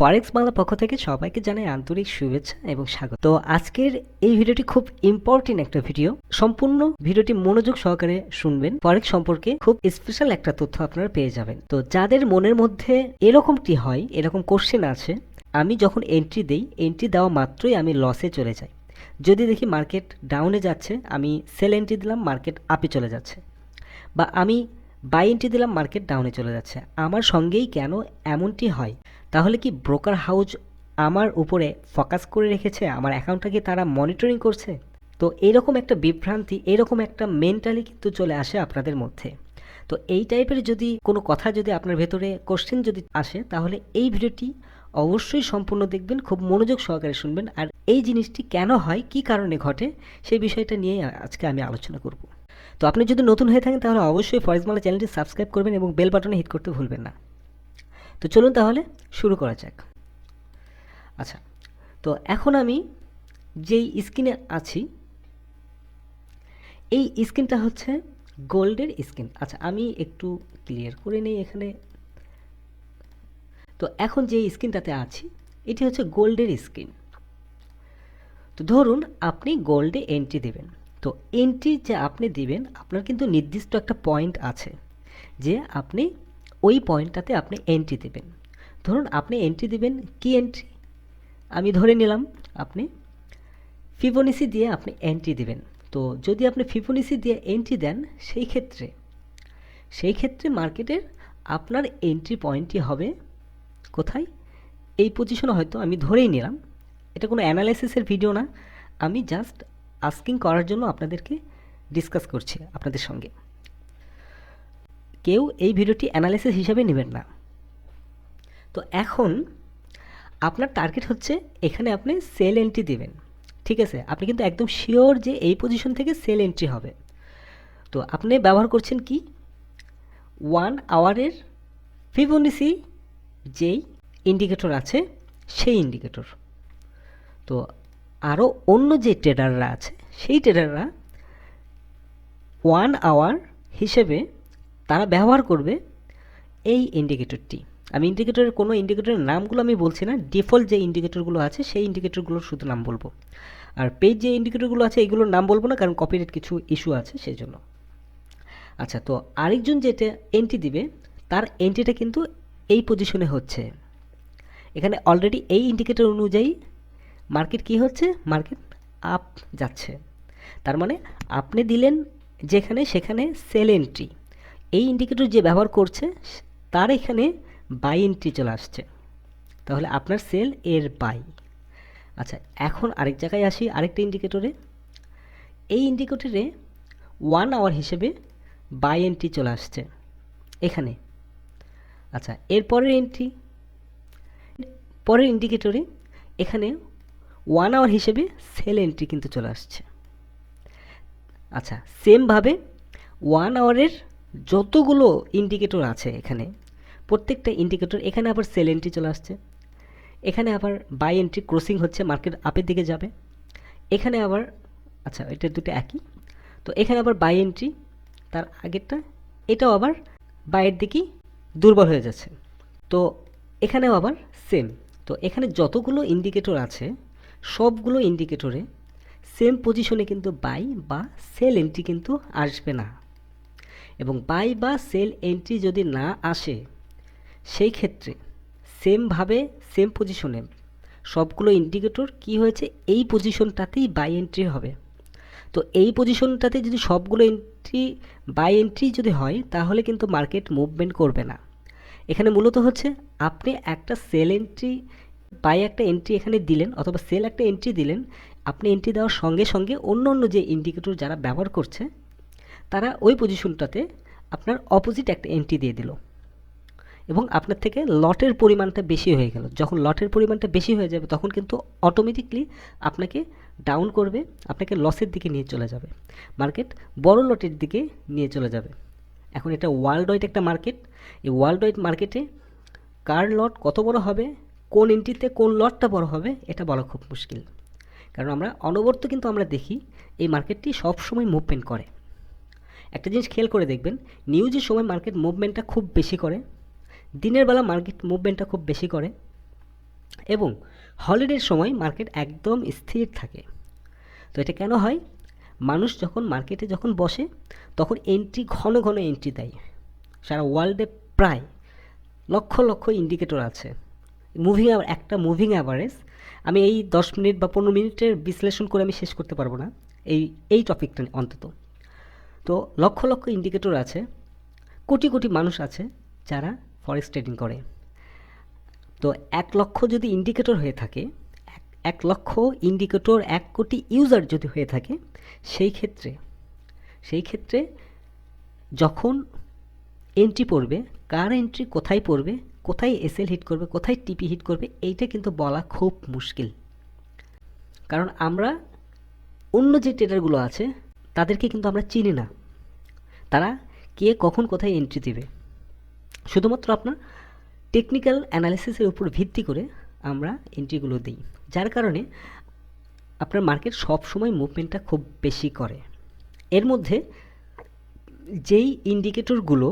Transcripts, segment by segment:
ফরেক্স বাংলা পক্ষ থেকে সবাইকে জানাই আন্তরিক শুভেচ্ছা এবং স্বাগত। তো আজকের এই ভিডিওটি খুব ইম্পর্টেন্ট একটা ভিডিও। সম্পূর্ণ ভিডিওটি মনোযোগ সহকারে শুনবেন। ফরেক্স সম্পর্কে খুব স্পেশাল একটা তথ্য আপনারা পেয়ে যাবেন। তো যাদের মনের মধ্যে এরকমটি হয়, এরকম কোশ্চেন আছে, আমি যখন এন্ট্রি দেই, এন্ট্রি দেওয়া মাত্রই আমি লসে চলে যাই। যদি দেখি মার্কেট ডাউনে যাচ্ছে, আমি সেল এন্ট্রি দিলাম, মার্কেট আপে চলে যাচ্ছে, বা আমি বাই এন্ট্রি দিলাম, মার্কেট ডাউনে চলে যাচ্ছে। আমার সঙ্গেই কেন এমনটি হয়? তাহলে কি ব্রোকার হাউস আমার উপরে ফোকাস করে রেখেছে? আমার অ্যাকাউন্টটাকে তারা মনিটরিং করছে? তো এরকম একটা বিভ্রান্তি, এরকম একটা মেন্টালি কিন্তু চলে আসে আপনাদের মধ্যে। তো এই টাইপের যদি কোনো কথা যদি আপনার ভেতরে কোশ্চেন যদি আসে, তাহলে এই ভিডিওটি অবশ্যই সম্পূর্ণ দেখবেন, খুব মনোযোগ সহকারে শুনবেন। আর এই জিনিসটি কেন হয়, কী কারণে ঘটে, সেই বিষয়টা নিয়ে আজকে আমি আলোচনা করব। তো আপনি যদি নতুন হয়ে থাকেন তাহলে অবশ্যই ফরেক্স বাংলা চ্যানেলটি সাবস্ক্রাইব করবেন এবং বেল বাটনে হিট করতে ভুলবেন না। তো চলুন তাহলে শুরু করা যাক। আচ্ছা, তো এখন আমি যেই স্ক্রিনে আছি, এই স্ক্রিনটা হচ্ছে গোল্ডের স্ক্রিন। আচ্ছা, আমি একটু ক্লিয়ার করে নিই এখানে। তো এখন যে স্ক্রিনটাতে আছি, এটি হচ্ছে গোল্ডের স্ক্রিন। তো ধরুন আপনি গোল্ডে এন্ট্রি দেবেন। তো এন্ট্রি যে আপনি দিবেন, আপনার কিন্তু নির্দিষ্ট একটা পয়েন্ট আছে যে আপনি ওই পয়েন্টটাতে আপনি এন্ট্রি দেবেন। ধরুন আপনি এন্ট্রি দিবেন, কি এন্ট্রি আমি ধরে নিলাম, আপনি ফিবোনাচি দিয়ে আপনি এন্ট্রি দিবেন। তো যদি আপনি ফিবোনাচি দিয়ে এন্ট্রি দেন, সেই ক্ষেত্রে মার্কেটের আপনার এন্ট্রি পয়েন্টটি হবে কোথায়? এই পজিশনে হয়তো আমি ধরেই নিলাম। এটা কোনো অ্যানালাইসিসের ভিডিও না, আমি জাস্ট আস্কিং করার জন্য আপনাদেরকে ডিসকাস করছি আপনাদের সঙ্গে। কেউ এই ভিডিওটি অ্যানালাইসিস হিসাবে নেবেন না। তো এখন আপনার টার্গেট হচ্ছে এখানে আপনি সেল এন্ট্রি দেবেন, ঠিক আছে? আপনি কিন্তু একদম শিওর যে এই পজিশন থেকে সেল এন্ট্রি হবে। তো আপনি ব্যবহার করছেন কি? 1 আওয়ারের ফিবোনাচি যেই ইন্ডিকেটর আছে, সেই ইন্ডিকেটর। তো আরও অন্য যে ট্রেডাররা আছে, সেই ট্রেডাররা 1 আওয়ার হিসেবে তারা ব্যবহার করবে এই ইন্ডিকেটরটি। আমি ইন্ডিকেটরের কোনো ইন্ডিকেটরের নামগুলো আমি বলছি না, ডিফল্ট যে ইন্ডিকেটরগুলো আছে সেই ইন্ডিকেটরগুলোর শুধু নাম বলবো। আর পেজ যে ইন্ডিকেটরগুলো আছে এগুলোর নাম বলবো না, কারণ কপিরাইট কিছু ইস্যু আছে সেই জন্য। আচ্ছা, তো আরেকজন যেটা এন্ট্রি দিবে, তার এন্ট্রিটা কিন্তু এই পজিশনে হচ্ছে। এখানে অলরেডি এই ইন্ডিকেটর অনুযায়ী মার্কেট কি হচ্ছে? মার্কেট আপ যাচ্ছে। তার মানে আপনি দিলেন যেখানে, সেখানে সেল এন্ট্রি। এই ইন্ডিকেটর যে ব্যবহার করছে তার এখানে বাই এন্ট্রি চলে আসছে, তাহলে আপনার সেল এর বাই। আচ্ছা, এখন আরেক জায়গায় আসি, আরেকটা ইন্ডিকেটরে। এই ইন্ডিকেটরে 1 আওয়ার হিসেবে বাই এন্ট্রি চলে আসছে এখানে। আচ্ছা, এর পরের ইন্ডিকেটরে এখানে 1 আওয়ার হিসেবে সেল এন্ট্রি কিন্তু চলে আসছে। আচ্ছা, সেমভাবে 1 আওয়ারের যতগুলো ইন্ডিকেটর আছে এখানে, প্রত্যেকটা ইন্ডিকেটর এখানে আবার সেল এন্ট্রি চলে আসছে। এখানে আবার বাই এন্ট্রি ক্রসিং হচ্ছে, মার্কেট আপের দিকে যাবে। এখানে আবার, আচ্ছা এটা দুটো একই, তো এখানে আবার বাই এন্ট্রি, তার আগেরটা এটাও আবার বাইয়ের দিকেই দুর্বল হয়ে যাচ্ছে। তো এখানেও আবার সেম। তো এখানে যতগুলো ইন্ডিকেটর আছে সবগুলো ইন্ডিকেটরে সেম পজিশনে কিন্তু বাই বা সেল এন্ট্রি কিন্তু আসবে না। এবং বাই বা সেল এন্ট্রি যদি না আসে, সেই ক্ষেত্রে সেমভাবে সেম পজিশনে সবগুলো ইন্ডিকেটর কি হয়েছে, এই পজিশনটাতেই বাই এন্ট্রি হবে। তো এই পজিশনটাতে যদি সবগুলো এন্ট্রি বাই এন্ট্রি যদি হয়, তাহলে কিন্তু মার্কেট মুভমেন্ট করবে না। এখানে মূলত হচ্ছে আপনি একটা সেল এন্ট্রি, বাই একটা এন্ট্রি এখানে দিলেন, অথবা সেল একটা এন্ট্রি দিলেন। আপনি এন্ট্রি দেওয়ার সঙ্গে সঙ্গে অন্য যে ইন্ডিকেটর যারা ব্যবহার করছে, তারা ওই পজিশনটাতে আপনার অপোজিট একটা এন্ট্রি দিয়ে দিল, এবং আপনার থেকে লটের পরিমাণটা বেশি হয়ে গেল। যখন লটের পরিমাণটা বেশি হয়ে যাবে, তখন কিন্তু অটোমেটিকলি আপনাকে ডাউন করবে, আপনাকে লসের দিকে নিয়ে চলে যাবে, মার্কেট বড় লটের দিকে নিয়ে চলে যাবে। এখন এটা ওয়ার্ল্ড ওয়াইড একটা মার্কেট। এই ওয়ার্ল্ড ওয়াইড মার্কেটে কার লট কত বড় হবে, কোন এন্ট্রিতে কোন লটটা বড় হবে, এটা বলা খুব মুশকিল। কারণ আমরা অনবরত কিন্তু আমরা দেখি এই মার্কেটটি সবসময় মুভমেন্ট করে। একটা জিনিস খেয়াল করে দেখবেন, নিউজের সময় মার্কেট মুভমেন্টটা খুব বেশি করে, দিনের বেলা মার্কেট মুভমেন্টটা খুব বেশি করে। এবং হলিডের সময় মার্কেট একদম স্থির থাকে। তো এটা কেন হয়? মানুষ যখন মার্কেটে যখন বসে তখন এন্ট্রি ঘন ঘন এন্ট্রি দেয়। সারা ওয়ার্ল্ডে প্রায় লক্ষ লক্ষ ইন্ডিকেটর আছে। একটা মুভিং অ্যাভারেজ আমি এই 10 মিনিট বা 15 মিনিটের বিশ্লেষণ করে আমি শেষ করতে পারবো না এই টপিকটা অন্তত। তো লক্ষ লক্ষ ইন্ডিকেটর আছে, কোটি কোটি মানুষ আছে যারা ফরেক্স ট্রেডিং করে। তো 1 লক্ষ যদি ইন্ডিকেটর হয়ে থাকে, 1 লক্ষ ইন্ডিকেটর 1 কোটি ইউজার যদি হয়ে থাকে, সেই ক্ষেত্রে যখন এন্ট্রি পড়বে, কার এন্ট্রি কোথায় পড়বে, কোথায় এসএল হিট করবে, কোথায় টিপি হিট করবে, এইটা কিন্তু বলা খুব মুশকিল। কারণ আমরা অন্য যে ট্রেডারগুলো আছে তাদেরকে কিন্তু আমরা চিনি না, তারা কে কখন কোথায় এন্ট্রি দেবে। শুধুমাত্র আপনার টেকনিক্যাল অ্যানালিসিসের উপর ভিত্তি করে আমরা এন্ট্রিগুলো দিই, যার কারণে আপনার মার্কেট সব সময় মুভমেন্টটা খুব বেশি করে। এর মধ্যে যেই ইন্ডিকেটরগুলো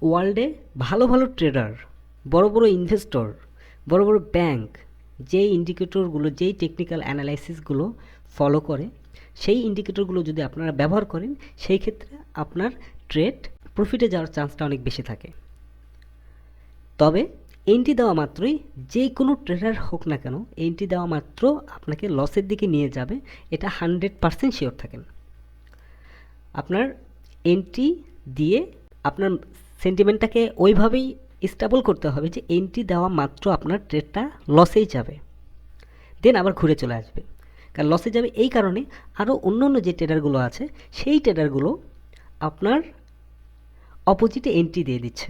ওয়ার্ল্ডে ভালো ভালো ট্রেডার, বড় বড় ইনভেস্টর, বড় বড় ব্যাংক যেই ইন্ডিকেটরগুলো, যেই টেকনিক্যাল অ্যানালাইসিসগুলো ফলো করে, সেই ইন্ডিকেটরগুলো যদি আপনারা ব্যবহার করেন, সেই ক্ষেত্রে আপনার ট্রেড প্রফিটে যাওয়ার চান্সটা অনেক বেশি থাকে। তবে এন্ট্রি দেওয়া মাত্রই যে কোনো ট্রেডার হোক না কেন, এন্ট্রি দেওয়া মাত্র আপনাকে লসের দিকে নিয়ে যাবে, এটা 100% শিওর থাকেন। আপনার এন্ট্রি দিয়ে আপনার সেন্টিমেন্টটাকে ওইভাবেই স্টেবল করতে হবে যে এন্ট্রি দেওয়া মাত্র আপনার ট্রেডটা লসেই যাবে, দেন আবার ঘুরে চলে আসবে। কারণ লসে যাবে এই কারণে আরও অন্য অন্য যে ট্রেডারগুলো আছে সেই ট্রেডারগুলো আপনার অপোজিটে এন্ট্রি দিয়ে দিচ্ছে,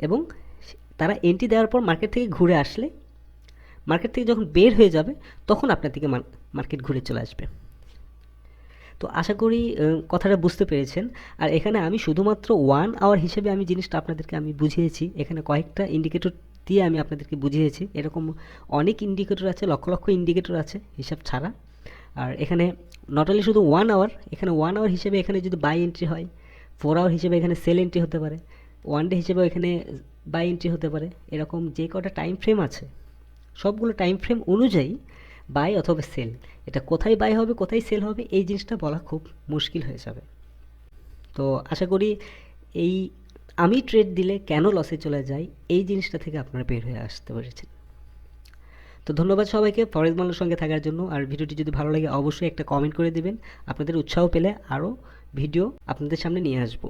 এবং তারা এন্ট্রি দেওয়ার পর মার্কেট থেকে ঘুরে আসলে, মার্কেট থেকে যখন বের হয়ে যাবে তখন আপনার দিকে মার্কেট ঘুরে চলে আসবে। তো আশা করি কথাটা বুঝতে পেরেছেন। আর এখানে আমি শুধুমাত্র 1 আওয়ার হিসেবে আমি জিনিসটা আপনাদেরকে আমি বুঝিয়েছি, এখানে কয়েকটা ইন্ডিকেটর দিয়ে আমি আপনাদেরকে বুঝিয়েছি। এরকম অনেক ইন্ডিকেটর আছে, লক্ষ লক্ষ ইন্ডিকেটর আছে হিসাব ছাড়া। আর এখানে নট অনলি শুধু 1 আওয়ার, এখানে 1 আওয়ার হিসেবে এখানে যদি বাই এন্ট্রি হয়, 4 আওয়ার হিসেবে এখানে সেল এন্ট্রি হতে পারে, 1 ডে হিসেবেও এখানে বাই এন্ট্রি হতে পারে। এরকম যে কটা টাইম ফ্রেম আছে সবগুলো টাইম ফ্রেম অনুযায়ী বাই অথবা সেল, এটা কোথায় বাই হবে কোথায় সেল হবে এই জিনিসটা বলা খুব মুশকিল হয়ে যাবে। তো আশা করি এই আমি ট্রেড দিলে কেন লসে চলে যাই এই জিনিসটা থেকে আপনারা বের হয়ে আসতে পেরেছেন। তো ধন্যবাদ সবাইকে ফরেক্স বাংলার সঙ্গে থাকার জন্য। আর ভিডিওটি যদি ভালো লাগে অবশ্যই একটা কমেন্ট করে দিবেন, আপনাদের উৎসাহ পেলে আরও ভিডিও আপনাদের সামনে নিয়ে আসবো।